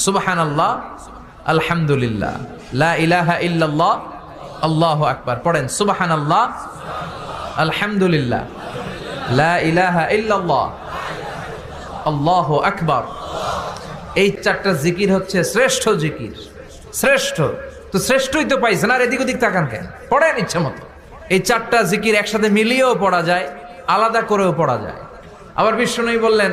সুবহানাল্লাহ, আলহামদুলিল্লাহ, লা ইলাহা ইল্লাল্লাহ, আল্লাহু আকবার। পড়েন সুবহানাল্লাহ, আলহামদুলিল্লাহ, লা ইলাহা ইল্লাল্লাহ, আল্লাহু আকবার। এই চারটা জিকির হচ্ছে শ্রেষ্ঠ জিকির। শ্রেষ্ঠ তো শ্রেষ্ঠই তো পাইছেন, আর এদিক ওদিক তাকান কেন? পড়েন ইচ্ছা মতো। এই চারটা জিকির একসাথে মিলিয়েও পড়া যায়, আলাদা করেও পড়া যায়। আবার বিষ্ণু বললেন,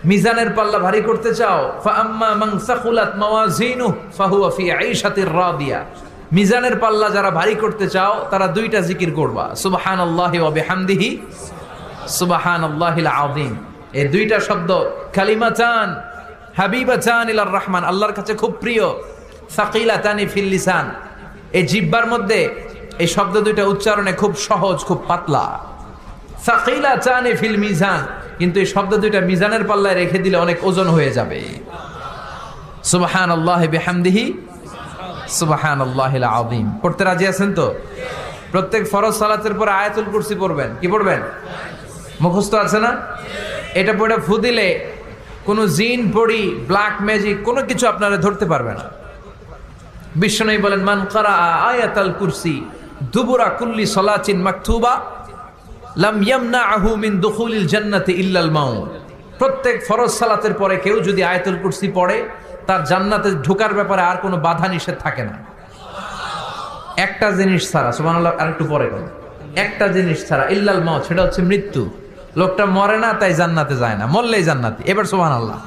মিজানের পাল্লা ভারী করতে চাও, ফাআম্মা মান সাকুলাত মাওয়াজিনুহু ফাহুয়া ফি আইশাতির রাদিয়া। মিজানের পাল্লা যারা ভারী করতে চাও তারা দুইটা জিকির করবা, সুবহানাল্লাহি ওয়া বিহামদিহি, সুবহানাল্লাহিল আযীম। এই দুইটা শব্দ কালিমাতান হাবিবাতান ইলার রহমান, আল্লাহর কাছে খুব প্রিয়। সাকিলাতানি ফিল লিসান, এই জিহ্বার মধ্যে এই শব্দ দুইটা উচ্চারণে খুব সহজ, খুব পাতলা। সাকিলাতানি ফিল মিজান, কিন্তু এই শব্দ দুইটা মিজানের পাল্লায় রেখে দিলে অনেক ওজন হয়ে যাবে। সুবহানাল্লাহি বিহামদিহি, সুবহানাল্লাহিল আযীম। পড়তে রাজি আছেন তো? প্রত্যেক ফরজ সালাতের পর আয়াতুল কুরসি পড়বেন। কি পড়বেন? মুখস্থ আছে না? এটা পড়ে ফু দিলে কোনো জিন পড়ি, ব্ল্যাক ম্যাজিক কোনো কিছু আপনারা ধরতে পারবে না। বিশ্বনবী বলেন, মান ক্বারাআ আয়াতাল কুরসি দুবুরা কুল্লি সালাতিন মাকতুবা লাম ইয়ামনাহু মিন দুখুলিল জান্নাতি ইল্লাল মাউত। প্রত্যেক ফরজ সালাতের পরে কেউ যদি আয়াতুল কুরসি পড়ে, তার জান্নাতে ঢোকার ব্যাপারে আর কোনো বাধা নিষেধ থাকে না। একটা জিনিস ছাড়া, সুবহানাল্লাহ, আরেকটু পরে বলেন, একটা জিনিস ছাড়া, ইল্লাল মাউত, সেটা হচ্ছে মৃত্যু। লোকটা মরে না তাই জান্নাতে যায় না, মরলেই জান্নাতি। এবার সুবহানাল্লাহ।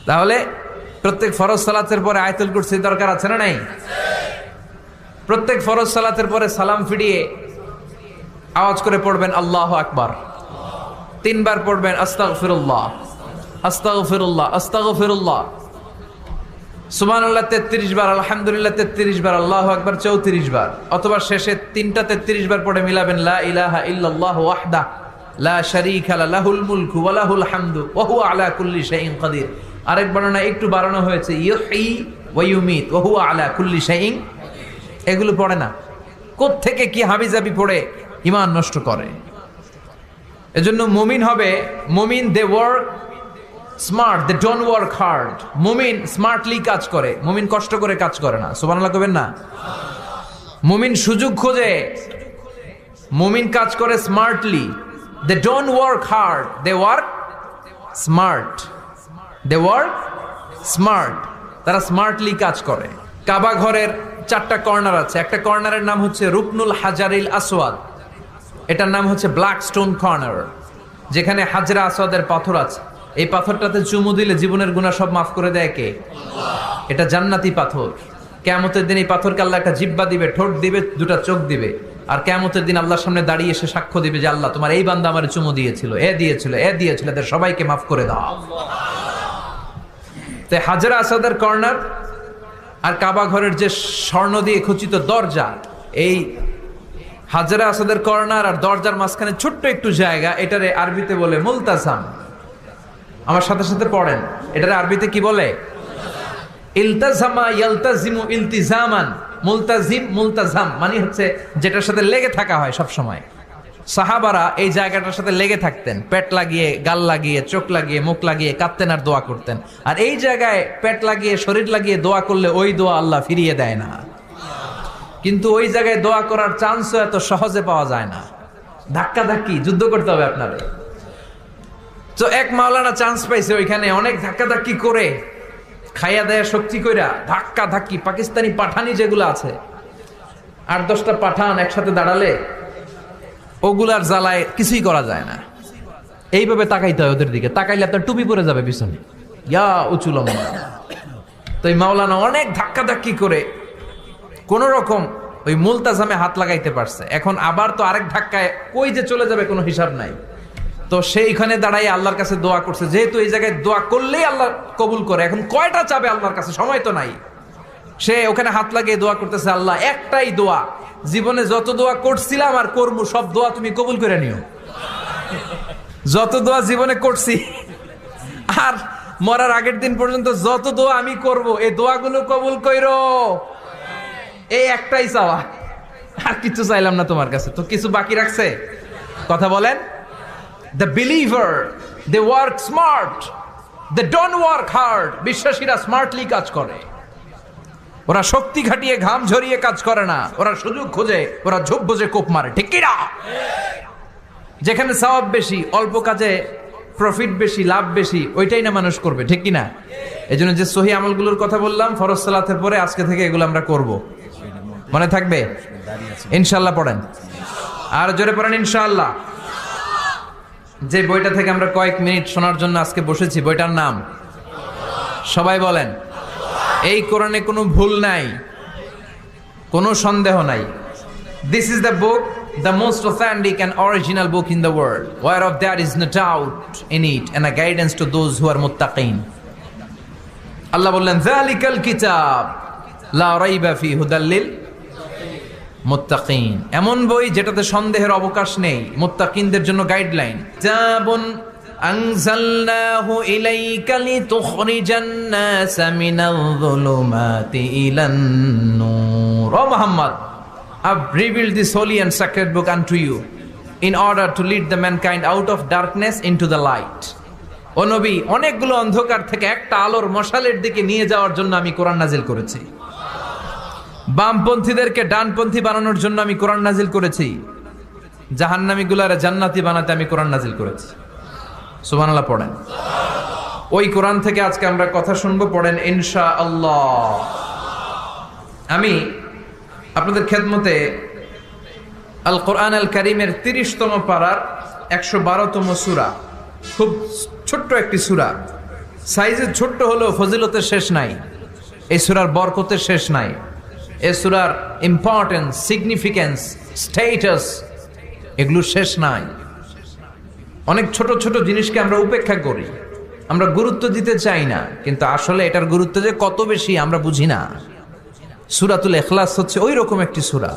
তাহলে প্রত্যেক ফরজ সালাতের পরে আয়াতুল কুরসি দরকার আছে না নাই? প্রত্যেক ফরজ সালাতের পরে সালাম ফিরিয়ে আওয়াজ করে পড়বেন আল্লাহু আকবার। 3 বার পড়বেন আস্তাগফিরুল্লাহ, আস্তাগফিরুল্লাহ, আস্তাগফিরুল্লাহ। সুবহানাল্লাহ 33 বার, আলহামদুলিল্লাহ 33 বার, আল্লাহু আকবার 34 বার। অথবা শেষে 3টা 33 বার পড়ে মিলাবেন লা ইলাহা ইল্লাল্লাহু ওয়াহদাহু লা শারীকা লাহুল মুলকু ওয়া লাহুল হামদু ওয়া হুয়া আলা কুল্লি শাইইন কাদির। আরেক বর্ণনা একটু বাড়ানো হয়েছে, ইউহয়ী ওয়া ইউমীত ওয়া হুয়া আলা কুল্লি শাইইন। এগুলো পড়ে না, কোত্থেকে কি হাবিজাবি পড়ে ঈমান নষ্ট করে। এজন্য মুমিন হবে, মুমিন they work smart, they don't work hard. মুমিন স্মার্টলি কাজ করে, মুমিন কষ্ট করে কাজ করে না। সুবহানাল্লাহ কইবেন না? মুমিন সুযোগ খোঁজে, মুমিন কাজ করে smartly. They don't work hard, they work smart. They work smart, তারা স্মার্টলি কাজ করে। কাবা ঘরের 4টা কর্নার আছে। একটা কর্নারের নাম হচ্ছে রুকনুল হাজারিল আসওয়াদ, এটার নাম হচ্ছে ব্ল্যাক স্টোন কর্নার, যেখানে হাজরা আসওয়াদের পাথর আছে। এই পাথরটাতে চুমু দিলে জীবনের গুনাহ সব মাফ করে দেয় কে? এটা জান্নাতি পাথর। কিয়ামতের দিন এই পাথরকে আল্লাহ একটা জিহ্বা দিবে, ঠোঁট দিবে, 2টা চোখ দিবে। আর কিয়ামতের দিন আল্লাহর সামনে দাঁড়িয়ে এসে সাক্ষ্য দিবে যে আল্লাহ, তোমার এই বান্দা আমার চুমু দিয়েছিল, এ দিয়েছিল, এ দিয়েছিল, এদের সবাইকে মাফ করে দাও। তো হাজরা আসওয়াদের কর্নার আর কাবা ঘরের যে স্বর্ণ দিয়ে খচিত দরজা, এই হাজরা আসওয়াদের কর্নার আর দরজার মাঝখানে ছোট্ট একটু জায়গা, এটারে আরবিতে বলে মুলতাজাম। আমার সাথে সাথে পড়েন, এটারে আরবিতে কি বলে? ইলতাজামা ইয়ালতাজিমু ইলতিজামান। মুলতাজিম, মুলতাজাম মানে হচ্ছে যেটার সাথে লেগে থাকা হয় সব সময়। সাহাবারা এই জায়গাটার সাথে লেগে থাকতেন, পেট লাগিয়ে, গাল লাগিয়ে, চোখ লাগিয়ে, মুখ লাগিয়ে কাঁদতেন আর দোয়া করতেন। আর এই জায়গায় পেট লাগিয়ে, শরীর লাগিয়ে দোয়া করলে ওই দোয়া আল্লাহ ফিরিয়ে দেয় না। কিন্তু ওই জায়গায় দোয়া করার চান্সও এত সহজে পাওয়া যায় না, ধাক্কা ধাক্কি যুদ্ধ করতে হবে আপনারে। তো এক মাওলানা চান্স পাইছে ওইখানে, অনেক ধাক্কা ধাক্কি করে, খাইয়া দেয়া শক্তি কইরা ধাক্কা ধাক্কি, পাকিস্তানি পাঠানি যেগুলো আছে, 8-10টা পাঠান একসাথে দাঁড়ালে ওগুলার জ্বালায় কিছুই করা যায় না। এইভাবে তাকাইতে হয় ওদের দিকে, তাকাইলে আপনার টুপি পরে যাবে পিছনে, ইয়া উঁচু লম্বা। তো এই মাওলানা অনেক ধাক্কা ধাক্কি করে কোন রকম ওই মুলতাজামে হাত লাগাইতে পারছে। এখন আবার তো আরেক ধাক্কায় কই যে চলে যাবে কোনো হিসাব নাই। তো সেইখানে দাঁড়াই আল্লাহর কাছে দোয়া করছে, যেহেতু এই জায়গায় দোয়া করলেই আল্লাহ কবুল করে, এখন কয়টা চাবে আল্লাহর কাছে, সময় তো নাই। সে ওখানে হাত লাগিয়ে দোয়া করতেছে, আল্লাহ একটাই দোয়া, জীবনে যত দোয়া করছিলাম আর করবো সব দোয়া তুমি কবুল করে নিও। যত দোয়া জীবনে করছি আর মরার আগের দিন পর্যন্ত যত দোয়া আমি করব, এই দোয়াগুলো কবুল কইরো। এই একটাই চাওয়া, আর কিছু চাইলাম না তোমার কাছে। তো কিছু বাকি রাখছে? কথা বলেন। The believer, they work smart. They don't work hard. বিশ্বাসীরা স্মার্টলি কাজ করে, ওরা শক্তি খাটিয়ে ঘাম ঝরিয়ে কাজ করে না, ওরা সুযোগ খোঁজে, ওরা ঝোপ বোঝে কোপ মারে, ঠিক কি না? যেখানে সওয়াব বেশি, অল্প কাজে প্রফিট বেশি, লাভ বেশি, ওইটাই না মানুষ করবে, ঠিক কি না? এই জন্য যে সহি আমলগুলোর কথা বললাম ফরজ সালাতের পরে, আজকে থেকে এগুলো আমরা করব। মনে থাকবে ইনশাআল্লাহ? পড়েন আর জোরে পড়েন ইনশাআল্লাহ। যে বইটা থেকে আমরা কয়েক মিনিট শোনার জন্য আজকে বসেছি, বইটার নাম সবাই বলেন। এই কোরআনে কোনো ভুল নাই, কোনো সন্দেহ নাই। This is the book, the most authentic and original book in the world, whereof there is no doubt in it, and a guidance to those who are muttaqin. আল্লাহ বললেন যালিকাল কিতাব লা রাইবা ফি হুদাল লিল মুত্তাকিন। এমন বই যেটাতে সন্দেহের অবকাশ নেই, মুত্তাকিনদের জন্য গাইডলাইন। কিতাবুন আনজালনাহু ইলাইকা লিতুখরিজান নাসা মিনাল যুলুমাতি ইলান নূর। ও Muhammad, I've revealed this holy and sacred book unto you in order to lead the mankind out of darkness into the light. ও নবী, অনেকগুলো অন্ধকার থেকে একটা আলোর মশালের দিকে নিয়ে যাওয়ার জন্য আমি কোরআন নাজিল করেছি। বামপন্থীদেরকে ডানপন্থী বানানোর জন্য আমি কোরআন নাজিল করেছি। জাহান্নামীগুলারে জান্নাতি বানাতে আমি কোরআন নাজিল করেছি। সুবহানাল্লাহ পড়েন। ওই কোরআন থেকে আজকে আমরা কথা শুনবো, পড়েন ইনশাআল্লাহ। আমি আপনাদের খেদমতে আল কোরআন আল কারীমের 30তম পারার 112তম সূরা, খুব ছোট্ট একটি সূরা, সাইজে ছোট্ট হলেও ফজিলতের শেষ নাই। এই সূরার বরকতের শেষ নাই। এই সূরার ইম্পর্টেন্স, সিগনিফিকেন্স, স্ট্যাটাস, এগুলো শেষ নাই। অনেক ছোট ছোট জিনিসকে আমরা উপেক্ষা করি, আমরা গুরুত্ব দিতে চাই না, কিন্তু আসলে এটার গুরুত্ব যে কত বেশি আমরা বুঝি না। সূরাতুল ইখলাস হচ্ছে ওই রকম একটি সূরা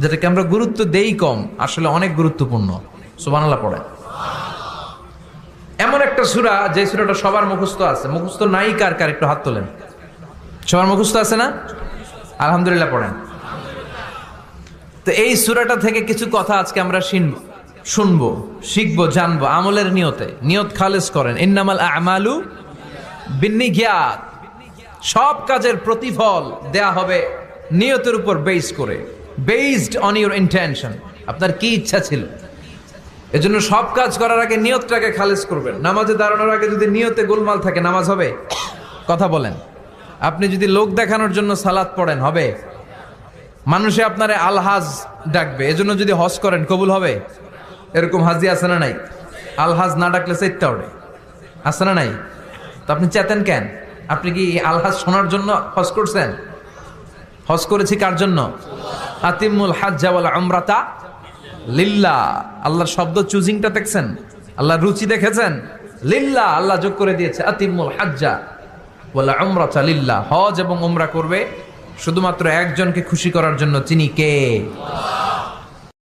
যেটাকে আমরা গুরুত্ব দেই কম, আসলে অনেক গুরুত্বপূর্ণ। সুবহানাল্লাহ পড়ে। এমন একটা সূরা যে সূরাটা সবার মুখস্থ আছে। মুখস্থ নাই কার কার একটু হাত তোলেন। সবার মুখস্থ আছে না? আলহামদুলিল্লাহ পড়েন। তো এই সূরাটা থেকে কিছু কথা আজকে আমরা শুনবো, শিখবো, জানবো আমলের নিয়তে। নিয়ত খালেস করেন। ইন্নামাল আমালু বিন্নিয়াত। সব কাজের প্রতিফল দেয়া হবে নিয়তের উপর বেস করে, বেসড অন ইউর ইন্টেনশন। আপনার কি ইচ্ছা ছিল, এজন্য সব কাজ করার আগে নিয়তটাকে খালেস করবেন। নামাজে দাঁড়ানোর আগে যদি নিয়তে গোলমাল থাকে, নামাজ হবে? কথা বলেন। আপনি যদি লোক দেখানোর জন্য সালাত পড়েন, হবে? মানুষে আপনারে আলহাজ ডাকবে, এজন্য যদি হজ করেন, কবুল হবে? এরকম হাজি আছে না নাই? আলহাজ না ডাকলে চাইতে ওঠে, আছে না নাই? তো আপনি চেতেন কেন? আপনি কি আলহাজ শোনার জন্য হজ করছেন? হজ করেছি কার জন্য? আতিমুল হাজ্জা ওয়াল উমরাতা লিল্লাহ। আল্লাহর শব্দ চুজিংটা দেখছেন? আল্লাহর রুচি দেখেছেন? লিল্লাহ, আল্লাহ যোগ করে দিয়েছে। আতিমুল হাজ্জা ওয়াল উমরাতা লিল্লাহ। হজ এবং উমরা করবে শুধুমাত্র একজনকে খুশি করার জন্য। তিনি কে?